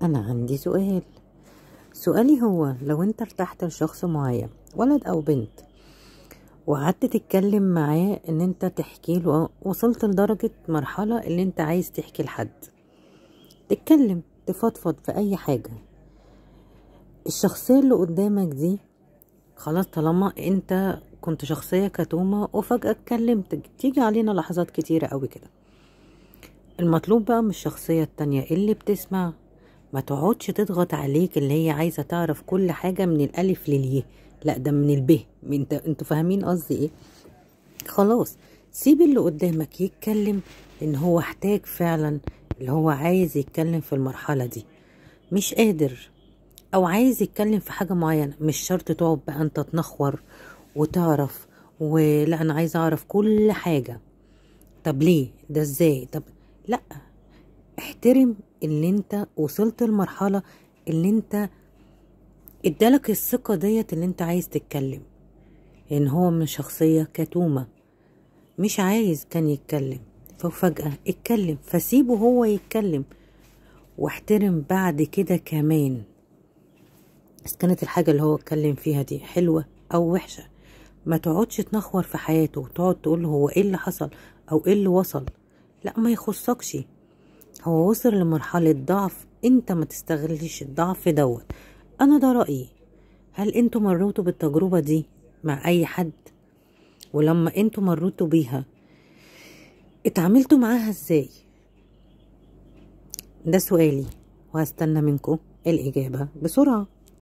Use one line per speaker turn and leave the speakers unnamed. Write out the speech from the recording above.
أنا عندي سؤالي هو لو أنت ارتحت لشخص معين، ولد أو بنت، وقعدت تتكلم معاه إن أنت تحكي له، وصلت لدرجة مرحلة اللي أنت عايز تحكي لحد، تتكلم تفضفض في أي حاجة. الشخصية اللي قدامك دي خلاص، طالما أنت كنت شخصية كتومة وفجأة اتكلمت، تيجي علينا لحظات كتيرة قوي كده. المطلوب بقى من الشخصية التانية اللي بتسمع، ما تقعدش تضغط عليك اللي هي عايزة تعرف كل حاجة من الألف لليه، لا ده من الب. انتوا فاهمين قصدي ايه؟ خلاص، سيب اللي قدامك يتكلم، ان هو احتاج فعلا اللي هو عايز يتكلم في المرحلة دي، مش قادر او عايز يتكلم في حاجة معينة. مش شرط تقعد بقى انت تنخور وتعرف، ولا انا عايز اعرف كل حاجة. طب ليه؟ ده ازاي؟ طب لا، احترم اللي انت وصلت المرحلة اللي انت ادالك الثقة ديت اللي انت عايز تتكلم. ان هو من شخصية كتومة مش عايز كان يتكلم، ففجأة اتكلم، فسيبه هو يتكلم، واحترم بعد كده كمان بس كانت الحاجة اللي هو اتكلم فيها دي حلوة او وحشة. ما تقعدش تنخور في حياته وتقعد تقول هو ايه اللي حصل او ايه اللي وصل، لا ما يخصكش. هو وصل لمرحلة ضعف، انت ما تستغلش الضعف دوت. انا ده رأيي. هل انتوا مريتوا بالتجربة دي مع اي حد؟ ولما انتوا مريتوا بيها اتعاملتوا معاها ازاي؟ ده سؤالي، وهستنى منكم الإجابة بسرعة.